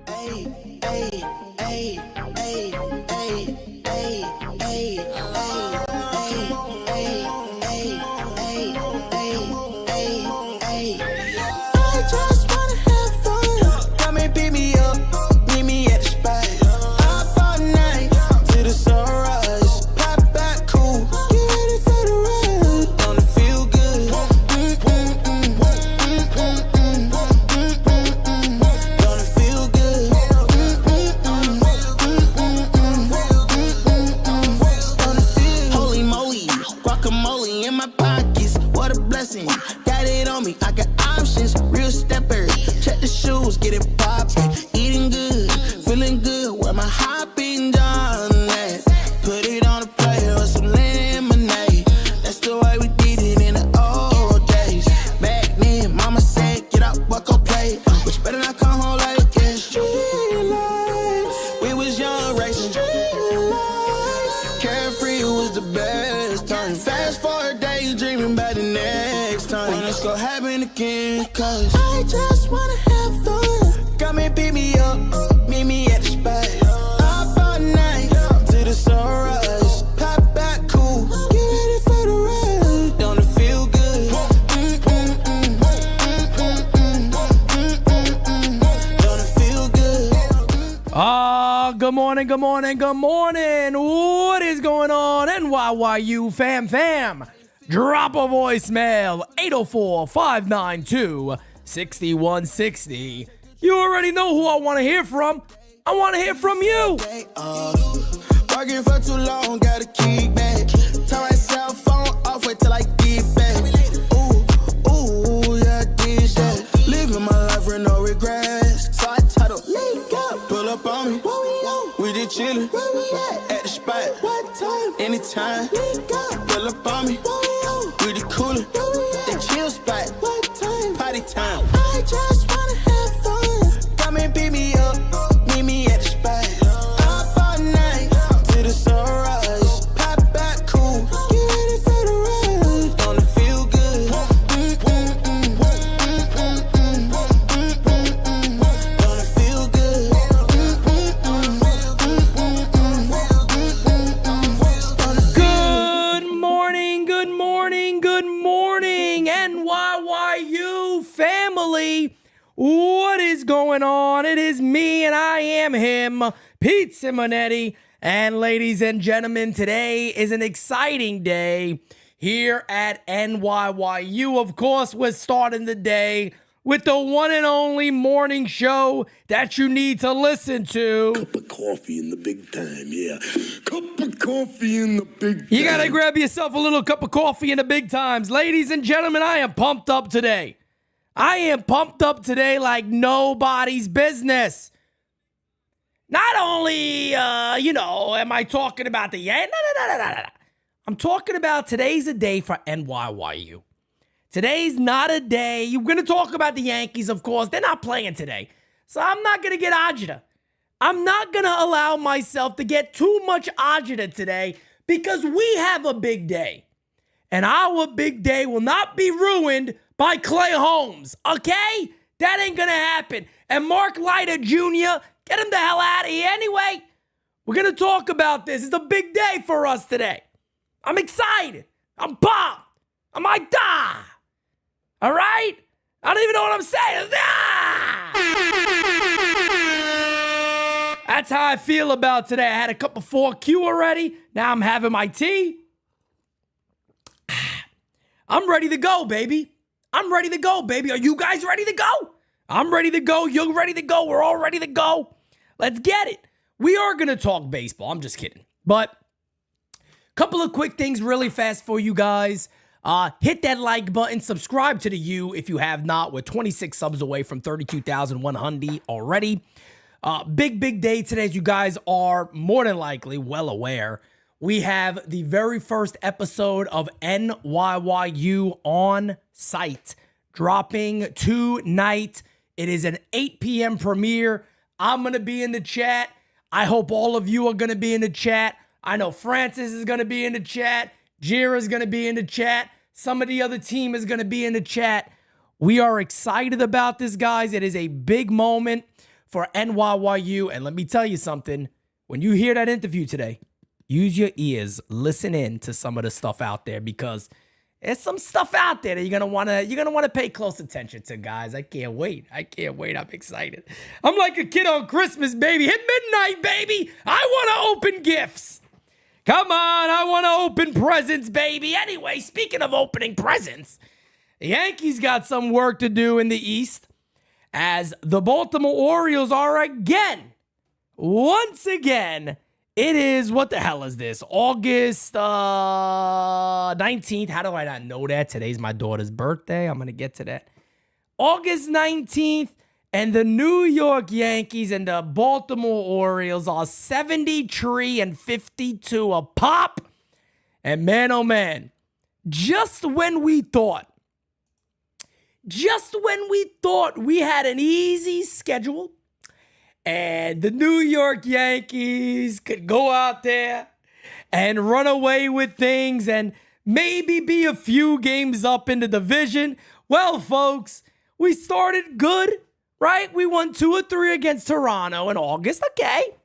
Hey, hey, hey, hey, hey, hey, hey, I just wanna have fun. Come and pick me up, meet me at the spot. Up all night till the sunrise. Pop back cool, get ready for the ride. Gonna feel good. Gonna feel good. Holy moly, guacamole in my pockets. What a blessing. Got it on me, I got options. Real stepper, check the shoes, get it poppin'. Eating good, feeling good. Where my hopping done at? Put it on a plate or some lemonade. That's the way we did it in the old days. Back then, mama said, get up, walk on play. But you better not come home like that. Street lights, we was young racing. Street lights, carefree was the best time. Fast forward days, dreaming about the next time. When it's gonna happen again, cause I just wanna have fun. Come and pick me up, meet me at the spot. Up all night till the sunrise. Pop back cool, get ready for the ride. Don't it feel good? Don't it feel good? Good morning, good morning, good morning. What is going on? NYYU fam. Drop a voicemail, 804-592-6160. You already know who I want to hear from. I want to hear from you. Working for too long, gotta keep back. Turn my cell phone off, wait till I get back. Ooh, yeah, this that. Living my life with no regrets. So I title, pull up on me. We just chillin' at the spot. What time? Anytime. Pull up on me. We the coolin'. The chill spot. What time? Party time. I just wanna have fun. Come and pick me up. Meet me at the spot. Up all night till the sunrise. Pop back cool. Get ready for the ride. Gonna feel good. Gonna feel good. Good morning, NYYU family. What is going on? It is me and I am him, Pete Simonetti. And ladies and gentlemen, today is an exciting day here at NYYU. Of course, we're starting the day with the one and only morning show that you need to listen to. Cup of coffee in the big time, yeah. Cup of coffee in the big time. You gotta grab yourself a little cup of coffee in the big times. Ladies and gentlemen, I am pumped up today. I am pumped up today like nobody's business. Not only, am I talking about the Yankees? No. I'm talking about today's a day for NYYU. Today's not a day. You're going to talk about the Yankees, of course. They're not playing today. So I'm not going to get agita. I'm not going to allow myself to get too much agita today because we have a big day. And our big day will not be ruined by Clay Holmes, okay? That ain't going to happen. And Mark Leiter Jr., get him the hell out of here. Anyway, we're going to talk about this. It's a big day for us today. I'm excited. I'm pumped. I might die. All right? I don't even know what I'm saying. That's how I feel about today. I had a cup of 4Q already. Now I'm having my tea. I'm ready to go, baby. I'm ready to go, baby. Are you guys ready to go? I'm ready to go. You're ready to go. We're all ready to go. Let's get it. We are going to talk baseball. I'm just kidding. But a couple of quick things really fast for you guys. Hit that like button. Subscribe to the U if you have not. We're 26 subs away from 32,100 already. Big day today, as you guys are more than likely well aware. We have the very first episode of NYYU on site dropping tonight. It is an 8 p.m. premiere. I'm going to be in the chat. I hope all of you are going to be in the chat. I know Francis is going to be in the chat. Jira is going to be in the chat. Some of the other team is going to be in the chat. We are excited about this, guys. It is a big moment for NYYU. And let me tell you something. When you hear that interview today, use your ears. Listen in to some of the stuff out there, because there's some stuff out there that you're gonna wanna pay close attention to, guys. I can't wait. I'm excited. I'm like a kid on Christmas, baby. Hit midnight, baby. I wanna open gifts. Come on, I wanna open presents, baby. Anyway, speaking of opening presents, the Yankees got some work to do in the East, as the Baltimore Orioles are once again. It is, what the hell is this? August 19th. How do I not know that? Today's my daughter's birthday. I'm going to get to that. August 19th, and the New York Yankees and the Baltimore Orioles are 73-52 a pop. And man, oh man, just when we thought we had an easy schedule, and the New York Yankees could go out there and run away with things and maybe be a few games up in the division. Well, folks, we started good, right? We won 2 or 3 against Toronto in August. Okay.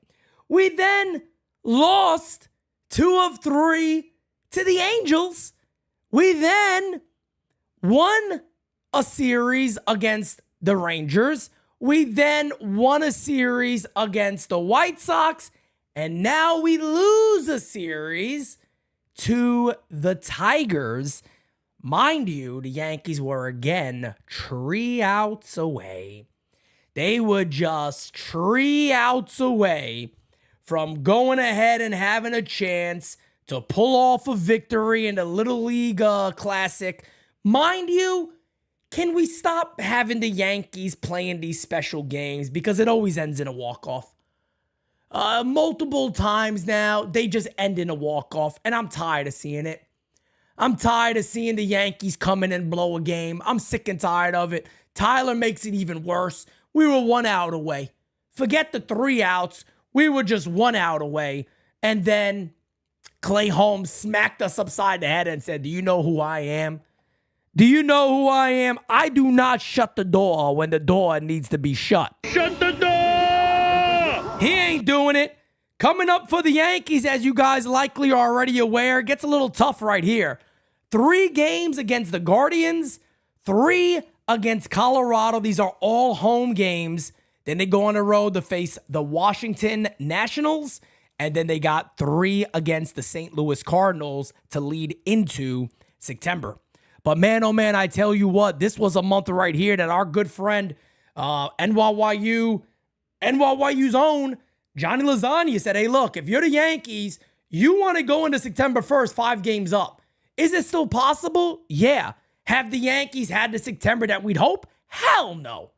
We then lost 2 of 3 to the Angels. We then won a series against the Rangers. We then won a series against the White Sox, and now we lose a series to the Tigers. Mind you, the Yankees were again 3 outs away. They were just 3 outs away from going ahead and having a chance to pull off a victory in the Little League Classic. Mind you, can we stop having the Yankees playing these special games, because it always ends in a walk-off? Multiple times now, they just end in a walk-off, and I'm tired of seeing it. I'm tired of seeing the Yankees come in and blow a game. I'm sick and tired of it. Tyler makes it even worse. We were 1 out away. Forget the 3 outs. We were just 1 out away. And then Clay Holmes smacked us upside the head and said, "Do you know who I am? Do you know who I am? I do not shut the door when the door needs to be shut." Shut the door! He ain't doing it. Coming up for the Yankees, as you guys likely are already aware, gets a little tough right here. 3 games against the Guardians, 3 against Colorado. These are all home games. Then they go on the road to face the Washington Nationals. And then they got 3 against the St. Louis Cardinals to lead into September. But man, oh man, I tell you what, this was a month right here that our good friend, NYYU's own Johnny Lasagna said, "Hey, look, if you're the Yankees, you want to go into September 1st, 5 games up. Is it still possible? Yeah. Have the Yankees had the September that we'd hope? Hell no.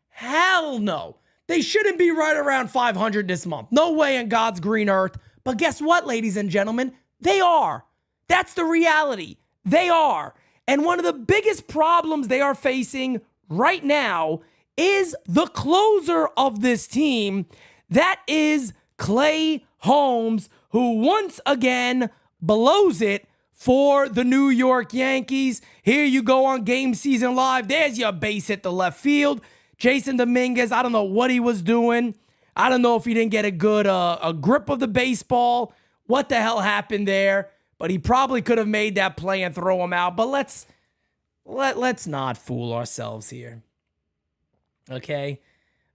Hell no. They shouldn't be right around 500 this month. No way in God's green earth. But guess what, ladies and gentlemen? They are. That's the reality. They are. And one of the biggest problems they are facing right now is the closer of this team. That is Clay Holmes, who once again blows it for the New York Yankees. Here you go on Game Season Live. There's your base hit to left field. Jason Dominguez, I don't know what he was doing. I don't know if he didn't get a good a grip of the baseball. What the hell happened there? But he probably could have made that play and throw him out. But let's not fool ourselves here. Okay?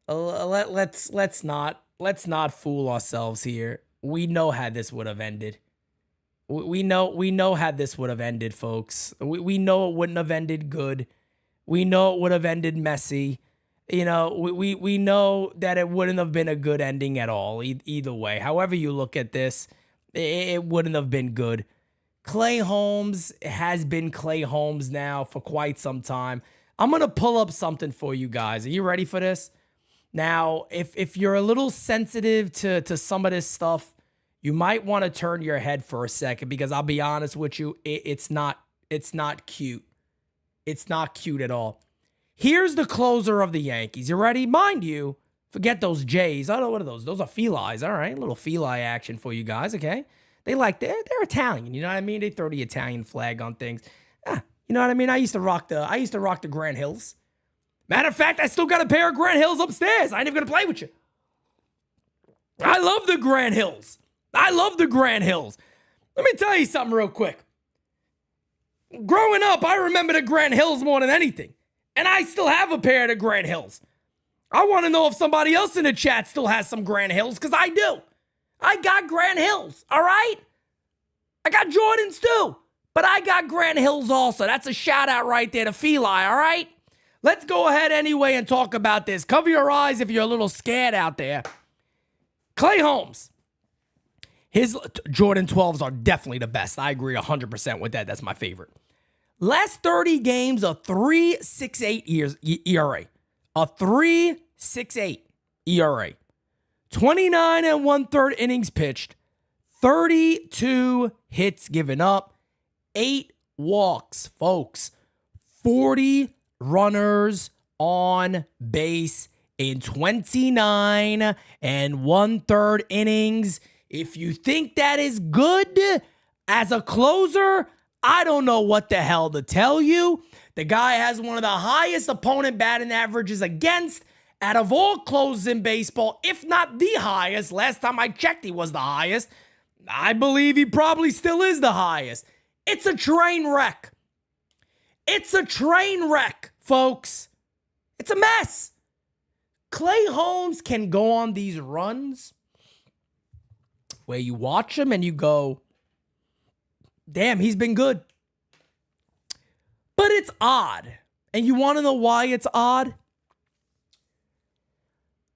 Let's not fool ourselves here. We know how this would have ended. We know how this would have ended, folks. We know it wouldn't have ended good. We know it would have ended messy. You know, we know that it wouldn't have been a good ending at all. Either way, however you look at this, it wouldn't have been good. Clay Holmes has been Clay Holmes now for quite some time. I'm going to pull up something for you guys. Are you ready for this? Now, if you're a little sensitive to some of this stuff, you might want to turn your head for a second, because I'll be honest with you, it's not cute. It's not cute at all. Here's the closer of the Yankees. You ready? Mind you, forget those Jays. I don't know, what are those? Those are felines. All right, a little feli action for you guys, okay? They're Italian, you know what I mean? They throw the Italian flag on things. You know what I mean? I used to rock the Grand Hills. Matter of fact, I still got a pair of Grant Hills upstairs. I ain't even going to play with you. I love the Grant Hills. I love the Grant Hills. Let me tell you something real quick. Growing up, I remember the Grant Hills more than anything. And I still have a pair of the Grant Hills. I want to know if somebody else in the chat still has some Grant Hills, because I do. I got Grant Hills, all right? I got Jordans too, but I got Grant Hills also. That's a shout out right there to Feli, all right? Let's go ahead anyway and talk about this. Cover your eyes if you're a little scared out there. Clay Holmes. His Jordan 12s are definitely the best. I agree 100% with that. That's my favorite. Last 30 games, a 3.68 ERA. A 3.68 ERA. 29 and 1/3 innings pitched. 32 hits given up. 8 walks, folks. 40 runners on base in 29 and 1/3 innings. If you think that is good as a closer, I don't know what the hell to tell you. The guy has one of the highest opponent batting averages against out of all closers in baseball, if not the highest. Last time I checked, he was the highest. I believe he probably still is the highest. It's a train wreck. It's a train wreck, folks. It's a mess. Clay Holmes can go on these runs where you watch him and you go, damn, he's been good. But it's odd. And you want to know why it's odd?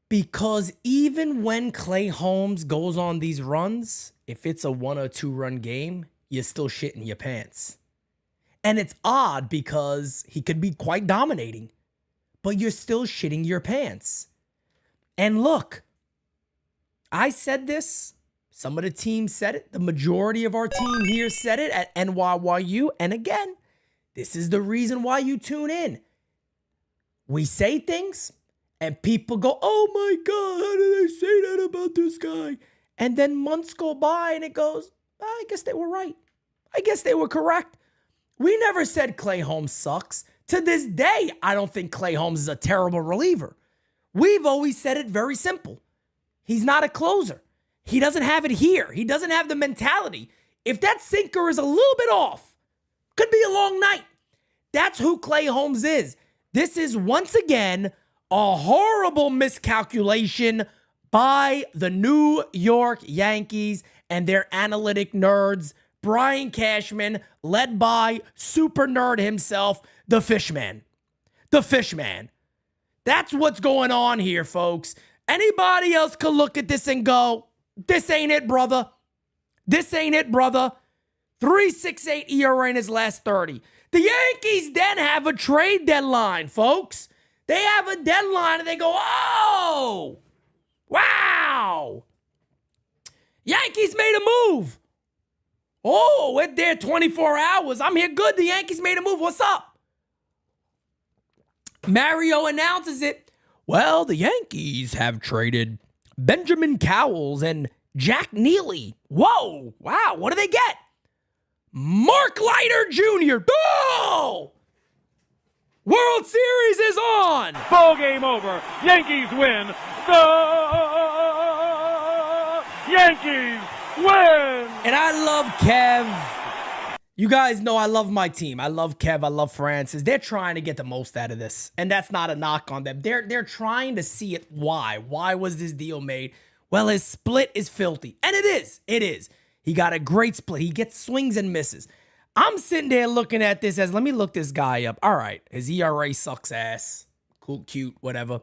Because even when Clay Holmes goes on these runs, if it's a 1 or 2 run game, you're still shitting your pants. And it's odd because he could be quite dominating, but you're still shitting your pants. And look, I said this. Some of the team said it. The majority of our team here said it at NYYU. And again, this is the reason why you tune in. We say things and people go, oh my God, how did they say that about this guy? And then months go by and it goes, I guess they were right. I guess they were correct. We never said Clay Holmes sucks. To this day, I don't think Clay Holmes is a terrible reliever. We've always said it very simple. He's not a closer. He doesn't have it here. He doesn't have the mentality. If that sinker is a little bit off, could be a long night. That's who Clay Holmes is. This is once again a horrible miscalculation by the New York Yankees and their analytic nerds. Brian Cashman, led by super nerd himself, the Fishman. The Fishman. That's what's going on here, folks. Anybody else could look at this and go, this ain't it, brother. This ain't it, brother. 3.68 ERA in his last 30. The Yankees then have a trade deadline, folks. They have a deadline and they go, oh, wow. Yankees made a move. Oh, we're there 24 hours. I'm here good. The Yankees made a move. What's up? Mario announces it. Well, the Yankees have traded Benjamin Cowles and Jack Neely. Whoa. Wow. What do they get? Mark Leiter Jr. Oh! World Series is on. Ball game over. Yankees win. The Yankees win. And I love Kev. You guys know I love my team. I love Kev. I love Francis. They're trying to get the most out of this. And that's not a knock on them. They're trying to see it. Why? Why was this deal made? Well, his split is filthy. And it is. It is. He got a great split. He gets swings and misses. I'm sitting there looking at this as, let me look this guy up. All right. His ERA sucks ass. Cool, cute, whatever.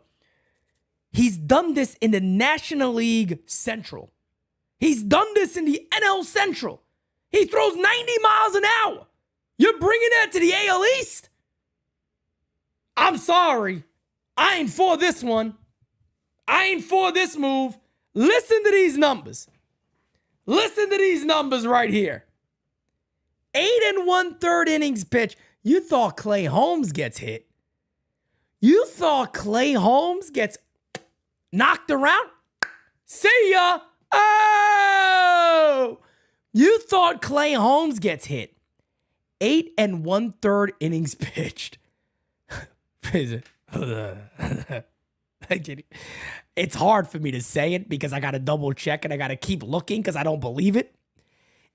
He's done this in the National League Central. He's done this in the NL Central. He throws 90 miles an hour. You're bringing that to the AL East? I'm sorry. I ain't for this one. I ain't for this move. Listen to these numbers. Listen to these numbers right here. 8 1/3 innings pitch. You thought Clay Holmes gets hit. You thought Clay Holmes gets knocked around? See ya. Oh! You thought Clay Holmes gets hit. 8 1/3 innings pitched. It's hard for me to say it because I got to double check and I got to keep looking because I don't believe it.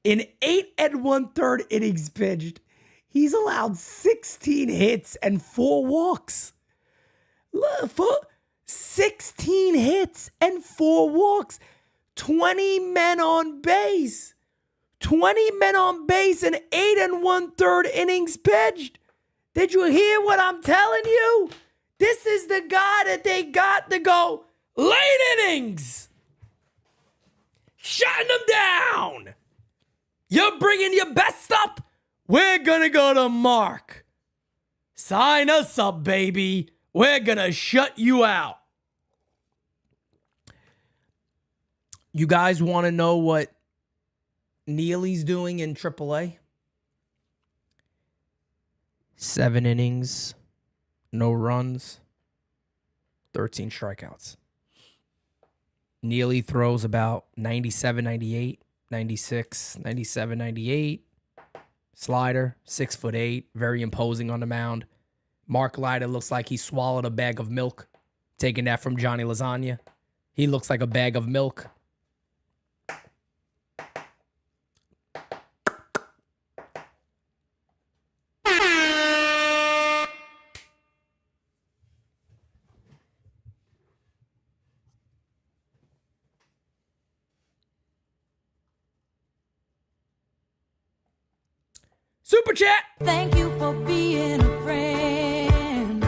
In 8 1/3 innings pitched, he's allowed 16 hits and 4 walks. 16 hits and 4 walks. 20 men on base. 20 men on base in 8 1/3 innings pitched. Did you hear what I'm telling you? This is the guy that they got to go late innings. Shutting them down. You're bringing your best up. We're going to go to Mark. Sign us up, baby. We're going to shut you out. You guys want to know what Neely's doing in AAA? 7 innings, no runs, 13 strikeouts. Neely throws about 97, 98, 96, 97, 98. Slider, 6'8", very imposing on the mound. Mark Leiter looks like he swallowed a bag of milk, taking that from Johnny Lasagna. He looks like a bag of milk. Super chat. Thank you for being a friend.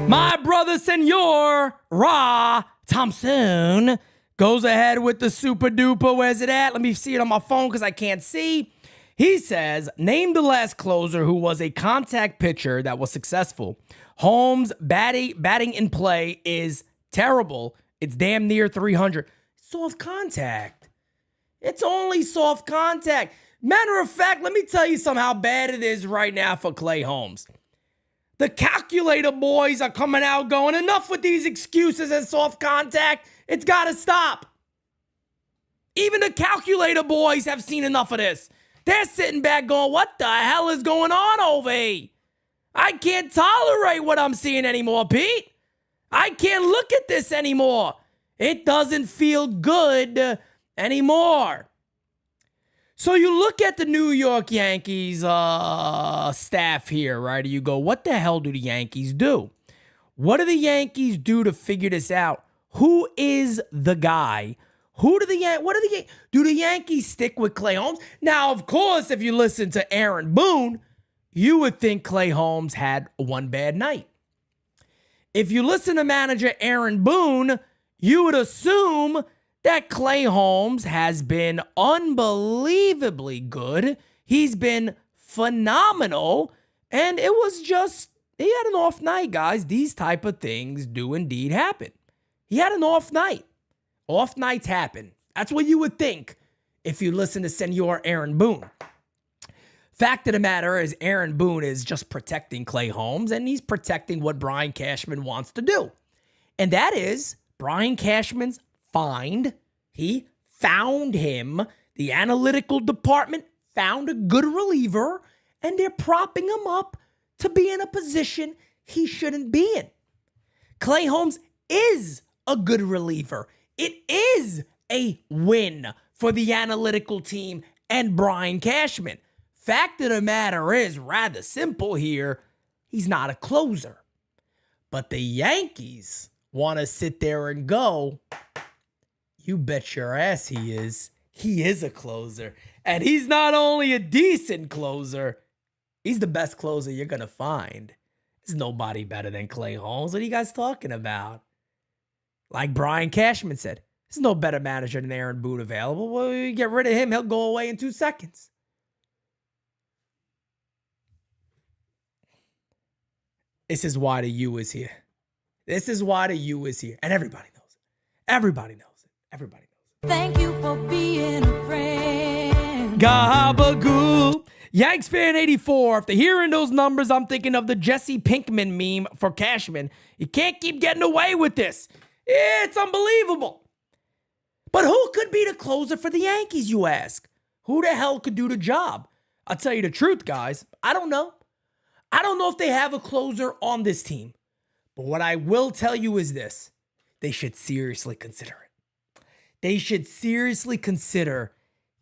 My brother, Senor Ra Thompson, goes ahead with the super duper. Where's it at? Let me see it on my phone because I can't see. He says, name the last closer who was a contact pitcher that was successful. Holmes' batting in play is terrible. It's damn near 300. Soft contact. It's only soft contact. Matter of fact, let me tell you how bad it is right now for Clay Holmes. The calculator boys are coming out going, enough with these excuses and soft contact. It's got to stop. Even the calculator boys have seen enough of this. They're sitting back going, what the hell is going on over here? I can't tolerate what I'm seeing anymore, Pete. I can't look at this anymore. It doesn't feel good anymore. So you look at the New York Yankees staff here, right? You go, what the hell do the Yankees do? What do the Yankees do to figure this out? Who is the guy? Do the Yankees stick with Clay Holmes? Now, of course, if you listen to Aaron Boone, you would think Clay Holmes had one bad night. If you listen to manager Aaron Boone, you would assume that Clay Holmes has been unbelievably good. He's been phenomenal. And it was just, he had an off night, guys. These type of things do indeed happen. He had an off night. Off nights happen. That's what you would think if you listen to Senor Aaron Boone. Fact of the matter is Aaron Boone is just protecting Clay Holmes, and he's protecting what Brian Cashman wants to do. And that is Brian Cashman's find. He found him. The analytical department found a good reliever, and they're propping him up to be in a position he shouldn't be in. Clay Holmes is a good reliever. It is a win for the analytical team and Brian Cashman. Fact of the matter is rather simple here. He's not a closer. But the Yankees want to sit there and go, you bet your ass he is. He is a closer. And he's not only a decent closer, he's the best closer you're going to find. There's nobody better than Clay Holmes. What are you guys talking about? Like Brian Cashman said, there's no better manager than Aaron Boone available. Well, you get rid of him, he'll go away in 2 seconds. This is why the U is here. This is why the U is here. And everybody knows it. Everybody knows it. Everybody knows it. Thank you for being a friend. Gabagool. Yanks fan 84. After hearing those numbers, I'm thinking of the Jesse Pinkman meme for Cashman. You can't keep getting away with this. It's unbelievable. But who could be the closer for the Yankees, you ask? Who the hell could do the job? I'll tell you the truth, guys. I don't know. I don't know if they have a closer on this team. But what I will tell you is this. They should seriously consider it. They should seriously consider,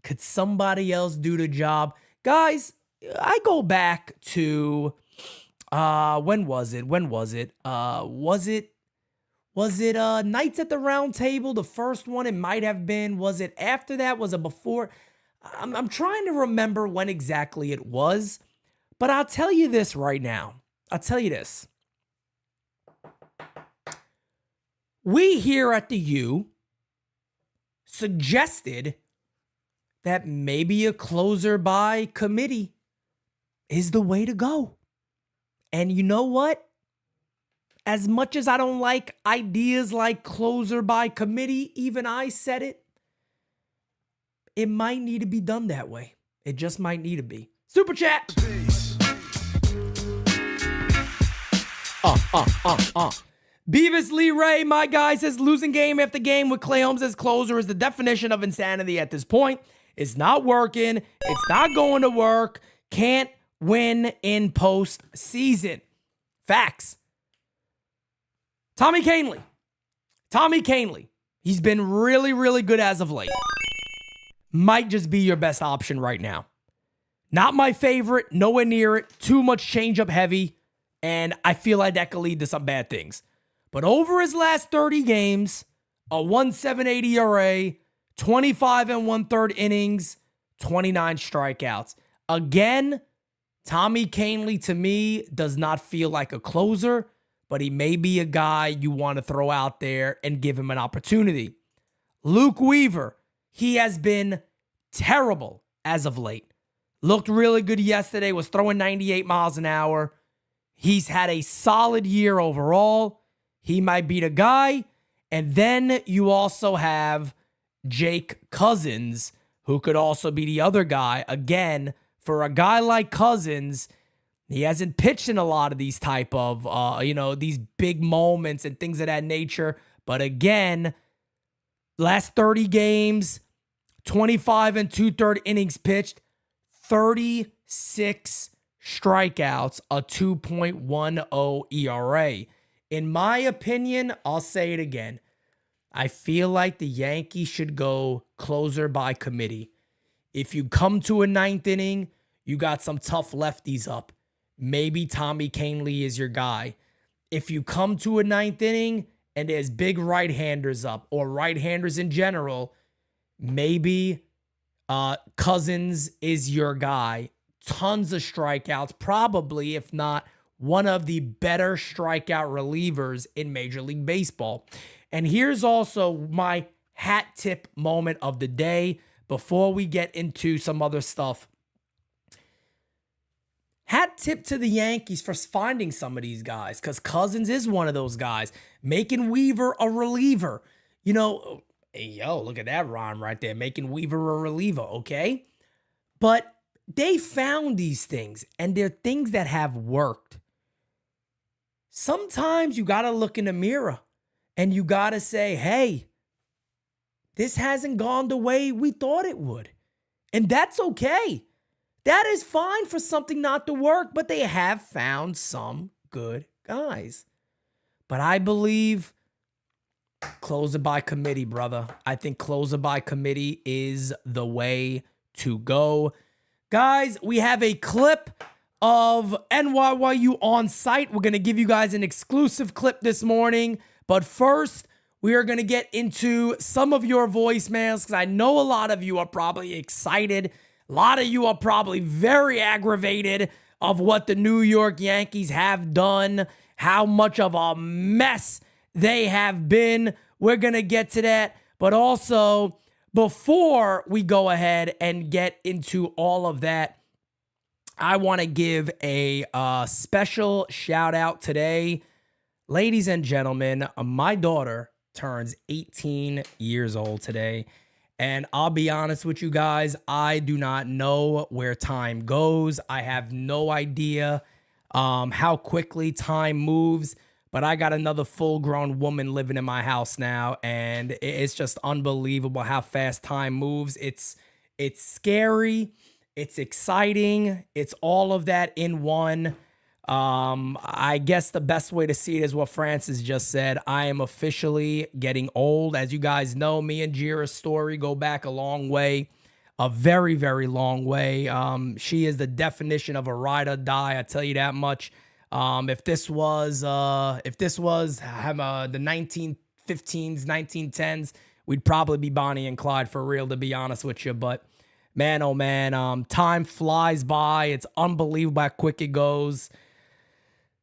could somebody else do the job? Guys, I go back to, when was it? Was it Knights at the Round Table? The first one, it might have been. Was it after that? Was it before? I'm trying to remember when exactly it was. But I'll tell you this right now. I'll tell you this. We here at the U suggested that maybe a closer by committee is the way to go. And you know what? As much as I don't like ideas like closer by committee, even I said it, it might need to be done that way. It just might need to be. Super chat. Beavis Lee Ray, my guy, says losing game after game with Clay Holmes as closer is the definition of insanity at this point. It's not working. It's not going to work. Can't win in postseason. Facts. Tommy Kahnle. He's been really, really good as of late. Might just be your best option right now. Not my favorite, nowhere near it. Too much changeup heavy, and I feel like that could lead to some bad things. But over his last 30 games, a 1.78 ERA, 25 and 1/3 innings, 29 strikeouts. Again, Tommy Kahnle to me does not feel like a closer, but he may be a guy you want to throw out there and give him an opportunity. Luke Weaver, he has been terrible as of late. Looked really good yesterday, was throwing 98 miles an hour. He's had a solid year overall. He might be the guy. And then you also have Jake Cousins, who could also be the other guy. Again, for a guy like Cousins, he hasn't pitched in a lot of these type of, these big moments and things of that nature. But again, last 30 games, 25 and 2/3 innings pitched, 36 strikeouts, a 2.10 ERA. In my opinion, I'll say it again. I feel like the Yankees should go closer by committee. If you come to a ninth inning, you got some tough lefties up. Maybe Tommy Kahnle is your guy. If you come to a ninth inning and there's big right-handers up, or right-handers in general, maybe Cousins is your guy. Tons of strikeouts, probably, if not one of the better strikeout relievers in Major League Baseball. And here's also my hat tip moment of the day before we get into some other stuff. Hat tip to the Yankees for finding some of these guys, because Cousins is one of those guys. Making Weaver a reliever. Look at that rhyme right there. Making Weaver a reliever, okay? But they found these things, and they're things that have worked. Sometimes you got to look in the mirror, and you got to say, hey, this hasn't gone the way we thought it would. And that's okay. That is fine for something not to work, but they have found some good guys. But I believe closer by committee, brother. I think closer by committee is the way to go. Guys, we have a clip of NYYU on site. We're going to give you guys an exclusive clip this morning. But first, we are going to get into some of your voicemails, because I know a lot of you are probably excited. A lot of you are probably very aggravated of what the New York Yankees have done, how much of a mess they have been. We're going to get to that. But also, before we go ahead and get into all of that, I want to give a special shout out today. Ladies and gentlemen, my daughter turns 18 years old today. And I'll be honest with you guys, I do not know where time goes. I have no idea how quickly time moves. But I got another full-grown woman living in my house now, and it's just unbelievable how fast time moves. It's scary. It's exciting. It's all of that in one. I guess the best way to see it is what Francis just said. I am officially getting old. As you guys know, me and Jira's story go back a long way, a very, very long way. She is the definition of a ride or die. I tell you that much. If this was the 1915s, 1910s, we'd probably be Bonnie and Clyde for real, to be honest with you. But man, oh man, time flies by. It's unbelievable how quick it goes.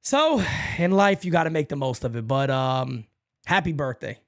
So in life, you got to make the most of it. But happy birthday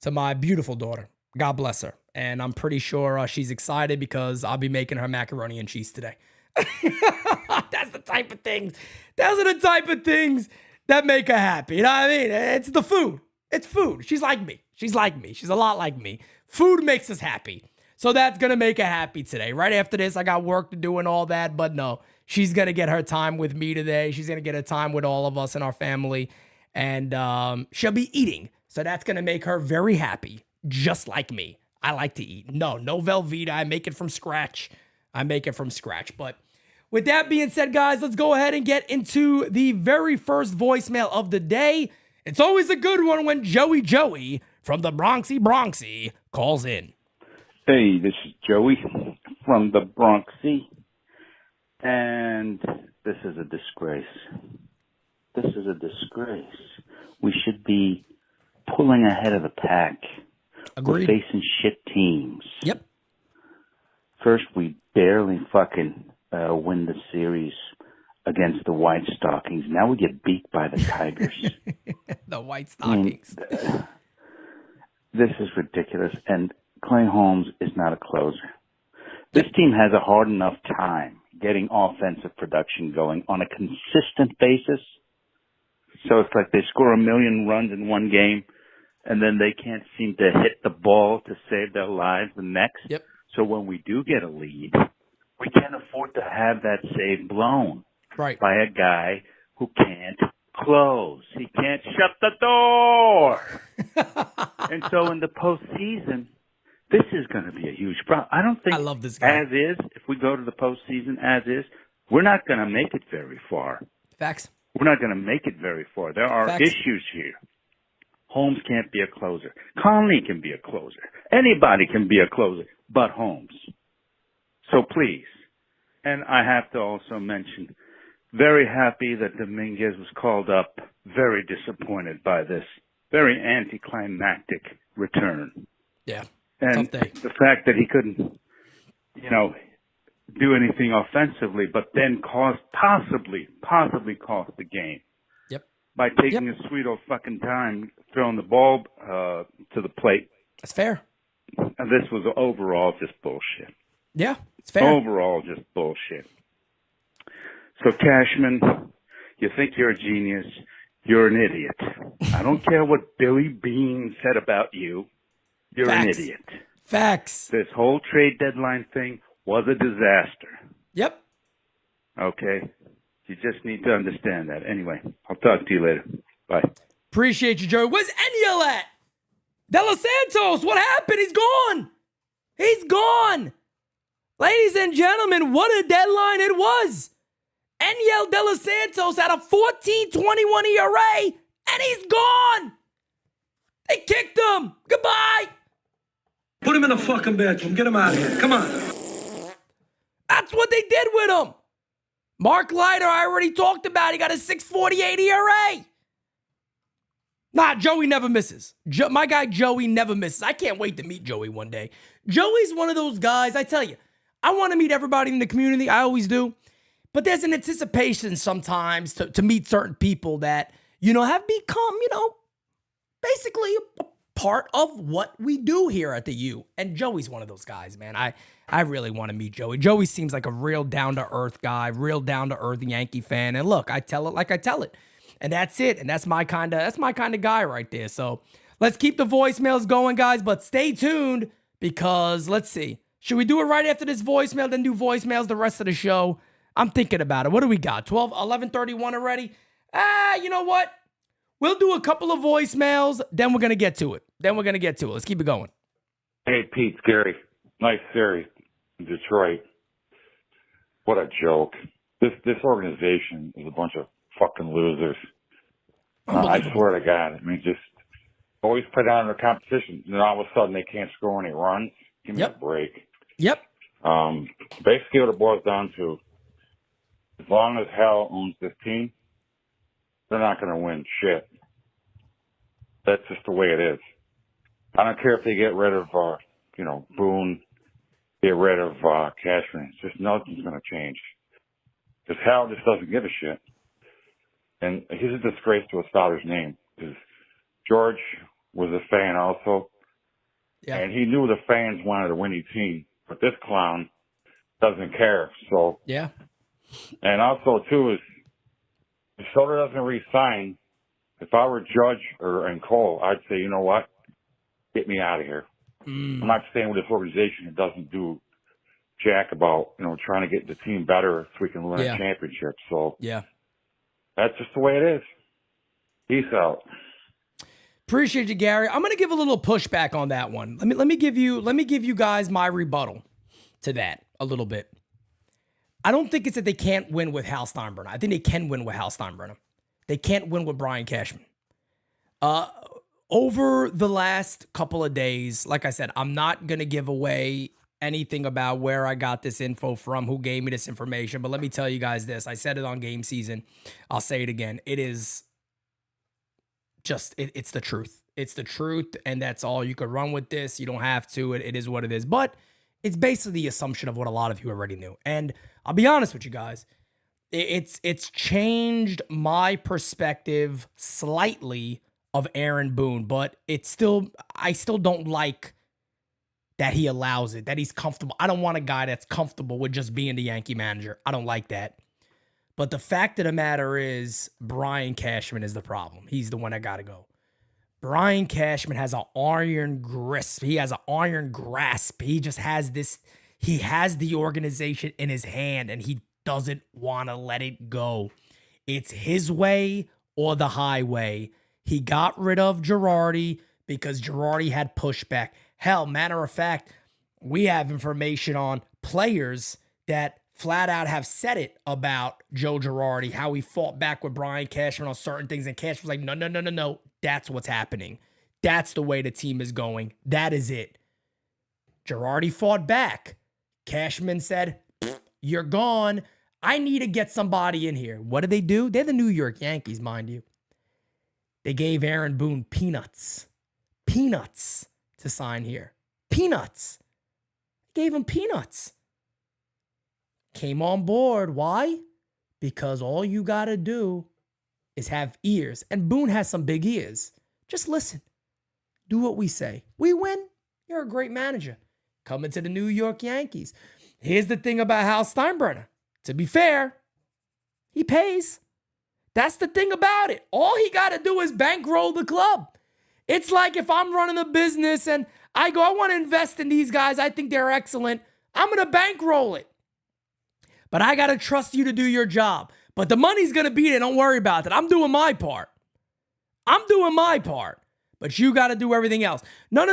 to my beautiful daughter. God bless her. And I'm pretty sure she's excited because I'll be making her macaroni and cheese today. That's the type of things. Those are the type of things that make her happy. You know what I mean? It's the food. It's food. She's like me. She's like me. She's a lot like me. Food makes us happy. So that's going to make her happy today. Right after this, I got work to do and all that. But no, she's going to get her time with me today. She's going to get her time with all of us and our family. And she'll be eating. So that's going to make her very happy, just like me. I like to eat. No Velveeta. I make it from scratch. But with that being said, guys, let's go ahead and get into the very first voicemail of the day. It's always a good one when Joey from the Bronxy calls in. Hey, this is Joey from the Bronxy, and this is a disgrace. This is a disgrace. We should be pulling ahead of the pack. Agreed. We're facing shit teams. Yep. First, we barely fucking win the series against the White Stockings. Now we get beat by the Tigers. The White Stockings. This is ridiculous, and Clay Holmes is not a closer. This team has a hard enough time getting offensive production going on a consistent basis. So it's like they score 1 million runs in one game, and then they can't seem to hit the ball to save their lives the next. Yep. So when we do get a lead, we can't afford to have that save blown by a guy who can't close. He can't shut the door. And so in the postseason, this is going to be a huge problem. I don't think I love this guy. As is, if we go to the postseason as is, we're not going to make it very far. Facts. We're not going to make it very far. There are issues here. Holmes can't be a closer. Conley can be a closer. Anybody can be a closer but Holmes. So please, and I have to also mention, very happy that Dominguez was called up, very disappointed by this very anticlimactic return. Yeah. And the fact that he couldn't, do anything offensively, but then possibly cost the game. Yep. By taking his sweet old fucking time throwing the ball to the plate. That's fair. And this was overall just bullshit. Yeah, it's fair. Overall just bullshit. So Cashman, you think you're a genius. You're an idiot. I don't care what Billy Beane said about you. You're an idiot. Facts. This whole trade deadline thing was a disaster. Yep. Okay? You just need to understand that. Anyway, I'll talk to you later. Bye. Appreciate you, Joey. Where's Eniel at? De Los Santos, what happened? He's gone. He's gone. Ladies and gentlemen, what a deadline it was. Eniel De Los Santos had a 14.21 ERA, and he's gone. They kicked him. Goodbye. Put him in a fucking bedroom. Get him out of here. Come on. That's what they did with him. Mark Leiter, I already talked about. He got a 6.48 ERA. Nah, Joey never misses. My guy Joey never misses. I can't wait to meet Joey one day. Joey's one of those guys, I tell you, I want to meet everybody in the community. I always do. But there's an anticipation sometimes to meet certain people that, have become, basically a part of what we do here at the U. And Joey's one of those guys, man. I really want to meet Joey. Joey seems like a real down-to-earth guy, real down-to-earth Yankee fan. And look, I tell it like I tell it. And that's it. And that's my kind of guy right there. So let's keep the voicemails going, guys. But stay tuned because let's see. Should we do it right after this voicemail, then do voicemails the rest of the show? I'm thinking about it. What do we got? 11:31 already? You know what? We'll do a couple of voicemails, then we're going to get to it. Let's keep it going. Hey, Pete, Gary. Nice series in Detroit. What a joke. This organization is a bunch of fucking losers. I swear to God. I mean, just always put on the competition, and all of a sudden they can't score any runs. Give me a break. Yep. Basically, what it boils down to, as long as Hal owns this team, they're not going to win shit. That's just the way it is. I don't care if they get rid of, Boone, get rid of Cashman. It's just nothing's going to change. Because Hal just doesn't give a shit. And he's a disgrace to his father's name. Because George was a fan also. Yeah. And he knew the fans wanted a winning team. But this clown doesn't care. So yeah. And also, too, is if Soder doesn't re-sign, if I were Judge and Cole, I'd say, you know what? Get me out of here. I'm not staying with this organization that doesn't do jack about, trying to get the team better so we can win a championship. So that's just the way it is. Peace out. Appreciate you, Gary. I'm going to give a little pushback on that one. Let me give you guys my rebuttal to that a little bit. I don't think it's that they can't win with Hal Steinbrenner. I think they can win with Hal Steinbrenner. They can't win with Brian Cashman. Over the last couple of days, like I said, I'm not going to give away anything about where I got this info from, who gave me this information, but let me tell you guys this. I said it on Game Season. I'll say it again. It is just, it's the truth. It's the truth, and that's all. You could run with this. You don't have to. It is what it is. But it's basically the assumption of what a lot of you already knew. And I'll be honest with you guys. It's changed my perspective slightly of Aaron Boone, but I still don't like that he allows it, that he's comfortable. I don't want a guy that's comfortable with just being the Yankee manager. I don't like that. But the fact of the matter is, Brian Cashman is the problem. He's the one that got to go. Brian Cashman has an iron grasp. He has an iron grasp. He just has this, he has the organization in his hand, and he doesn't want to let it go. It's his way or the highway. He got rid of Girardi because Girardi had pushback. Hell, matter of fact, we have information on players that flat out have said it about Joe Girardi, how he fought back with Brian Cashman on certain things, and Cashman was like, no. That's what's happening. That's the way the team is going. That is it. Girardi fought back. Cashman said, you're gone. I need to get somebody in here. What did they do? They're the New York Yankees, mind you. They gave Aaron Boone peanuts. Peanuts to sign here. Peanuts. Gave him peanuts. Came on board. Why? Because all you got to do is have ears. And Boone has some big ears. Just listen. Do what we say. We win. You're a great manager. Coming to the New York Yankees. Here's the thing about Hal Steinbrenner. To be fair, he pays. That's the thing about it. All he got to do is bankroll the club. It's like if I'm running a business and I go, I want to invest in these guys. I think they're excellent. I'm going to bankroll it. But I got to trust you to do your job. But the money's going to be there. Don't worry about that. I'm doing my part. But you got to do everything else. No.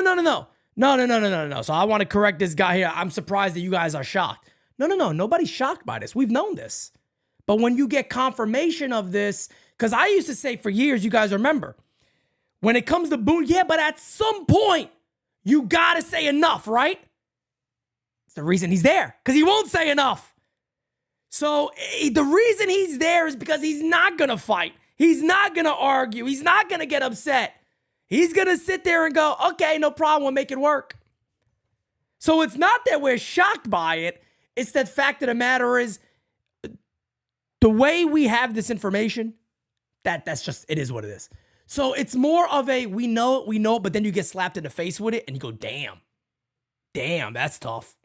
So I want to correct this guy here. I'm surprised that you guys are shocked. No. Nobody's shocked by this. We've known this. But when you get confirmation of this, because I used to say for years, you guys remember, when it comes to Boone, yeah, but at some point, you got to say enough, right? It's the reason he's there, because he won't say enough. So the reason he's there is because he's not going to fight. He's not going to argue. He's not going to get upset. He's going to sit there and go, okay, no problem, we'll make it work. So it's not that we're shocked by it. It's that fact of the matter is, the way we have this information, that's just, it is what it is. So it's more of a, we know it, but then you get slapped in the face with it and you go, damn, that's tough.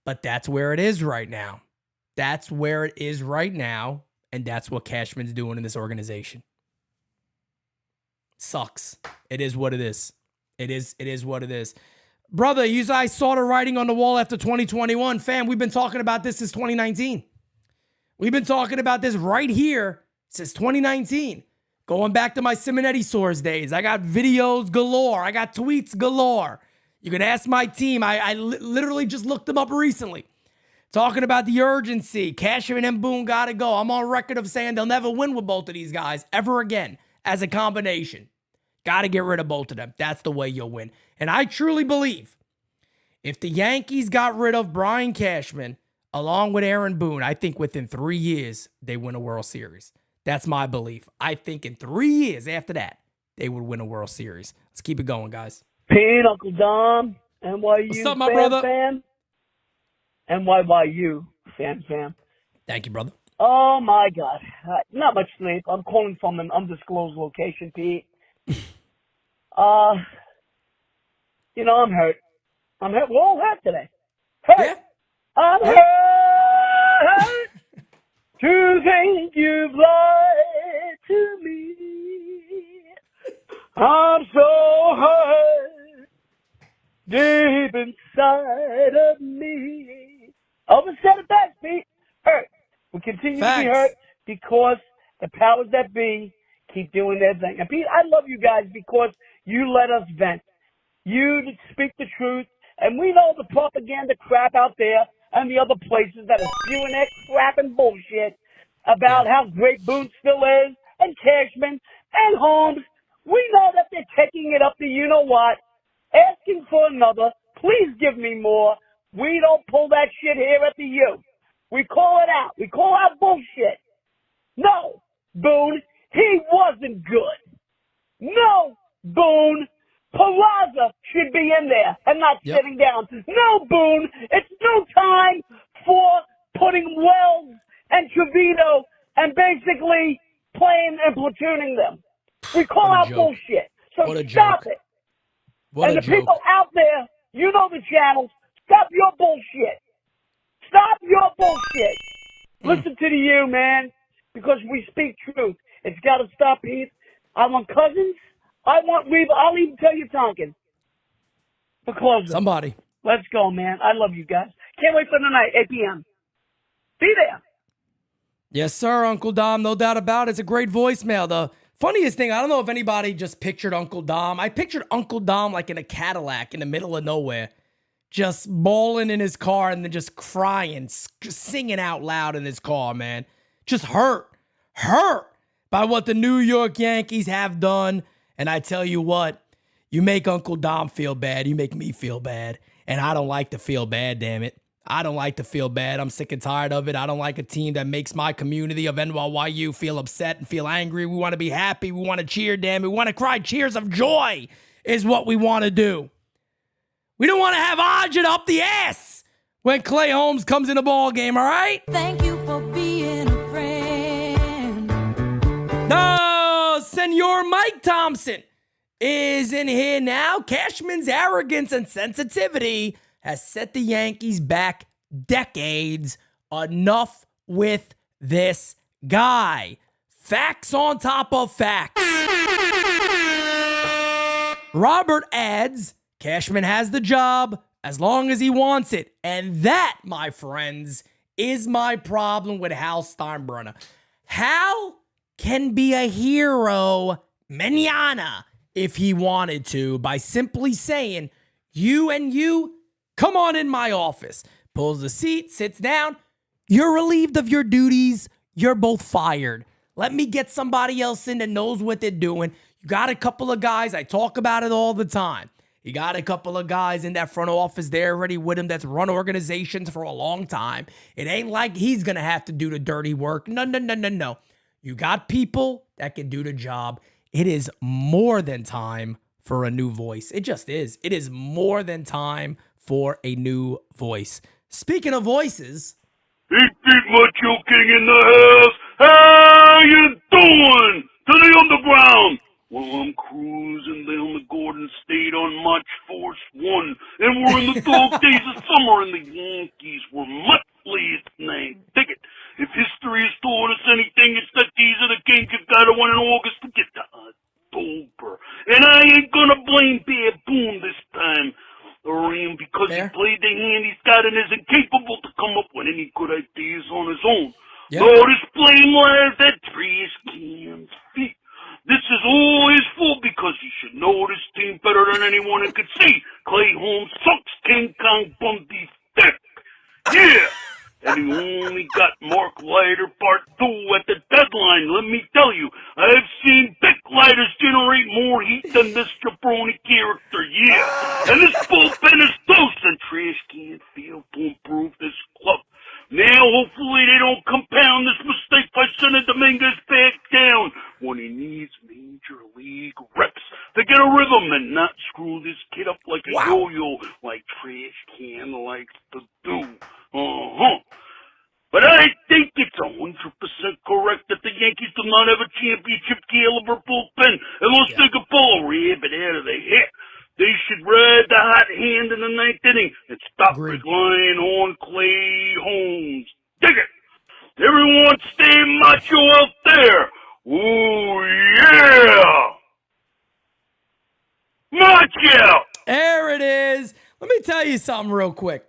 But that's where it is right now. And that's what Cashman's doing in this organization. Sucks. It is what it is. It is what it is. Brother, you guys saw the writing on the wall after 2021. Fam, we've been talking about this since 2019. We've been talking about this right here since 2019. Going back to my Simonetti Source days. I got videos galore. I got tweets galore. You can ask my team. I literally just looked them up recently. Talking about the urgency. Cashman and Boone got to go. I'm on record of saying they'll never win with both of these guys ever again as a combination. Got to get rid of both of them. That's the way you'll win. And I truly believe if the Yankees got rid of Brian Cashman along with Aaron Boone, I think within 3 years they win a World Series. That's my belief. I think in 3 years after that, they would win a World Series. Let's keep it going, guys. Pete, Uncle Dom, NYU What's up, my brother? fan. NYU fan. Thank you, brother. Oh, my God. Not much sleep. I'm calling from an undisclosed location, Pete. I'm hurt. We're all hurt today. Hurt. Yeah. I'm hurt to think you've lied to me. I'm so hurt deep inside of me. Almost said it back, Pete. Hurt. We continue to be hurt because the powers that be keep doing their thing. And Pete, I love you guys because you let us vent. You speak the truth. And we know the propaganda crap out there and the other places that are spewing that crap and bullshit about how great Boone still is and Cashman and Holmes. We know that they're taking it up to you-know-what, asking for another. Please give me more. We don't pull that shit here at the U. We call it out. We call out bullshit. No, Boone, he wasn't good. No, Boone, Peraza should be in there and not sitting down. No, Boone, it's no time for putting Wells and Trevino and basically playing and platooning them. We call out bullshit. So stop it. And the people out there, you know the channels, stop your bullshit. Stop your bullshit. Listen to the U, man, because we speak truth. It's got to stop, Heath. I want Cousins. I want Weaver. I'll even tell you Tonkin. For closing. Somebody. Let's go, man. I love you guys. Can't wait for tonight, 8 p.m. Be there. Yes, sir, Uncle Dom. No doubt about it. It's a great voicemail. The funniest thing, I don't know if anybody just pictured Uncle Dom. I pictured Uncle Dom like in a Cadillac in the middle of nowhere, just bawling in his car and then just crying, singing out loud in his car, man. Just hurt by what the New York Yankees have done. And I tell you what, you make Uncle Dom feel bad. You make me feel bad. And I don't like to feel bad, damn it. I don't like to feel bad. I'm sick and tired of it. I don't like a team that makes my community of NYU feel upset and feel angry. We want to be happy. We want to cheer, damn it. We want to cry cheers of joy is what we want to do. We don't want to have Ajit up the ass when Clay Holmes comes in the ball game, all right? Thank you for being a friend. No, Senor Mike Thompson is in here now. Cashman's arrogance and sensitivity has set the Yankees back decades. Enough with this guy. Facts on top of facts. Robert adds, Cashman has the job as long as he wants it. And that, my friends, is my problem with Hal Steinbrenner. Hal can be a hero mañana if he wanted to by simply saying, you and you, come on in my office. Pulls the seat, sits down. You're relieved of your duties. You're both fired. Let me get somebody else in that knows what they're doing. You got a couple of guys. I talk about it all the time. You got a couple of guys in that front office there already with him that's run organizations for a long time. It ain't like he's going to have to do the dirty work. No. You got people that can do the job. It is more than time for a new voice. It just is. It is more than time for a new voice. Speaking of voices. Big Macho King in the house. How you doing? To the underground. Well, I'm cruising down the Garden State on March Force 1, and we're in the dog days of summer, and the Yankees were muttley tonight. Dig it. If history has taught us anything, it's that these are the games you gotta win in August to get to October. And I ain't gonna blame Bear Boone this time. Because he played the hand he's got and is incapable to come up with any good ideas on his own. Yep. So this blame lies at Trace Cam's feet. This is all his fault because he should know this team better than anyone he could see. Clay Holmes sucks King Kong Bundy's dick. Yeah, and let me tell you, I've seen Bic lighters generate more heat than this jabroni character, yeah. And this bullpen is toast, and trash can't fail to improve this club. Now, hopefully they don't compound this mistake by sending Dominguez back down when he needs major league reps to get a rhythm and not screw this kid up like a yo-yo like Trash Can likes to do. But I think it's 100% correct that the Yankees do not have a championship caliber bullpen unless they can pull a rabbit out of their hat. They should ride the hot hand in the ninth inning and stop relying on Clay Holmes. Dig it! Everyone stay macho out there! Ooh, yeah! Macho! There it is. Let me tell you something real quick.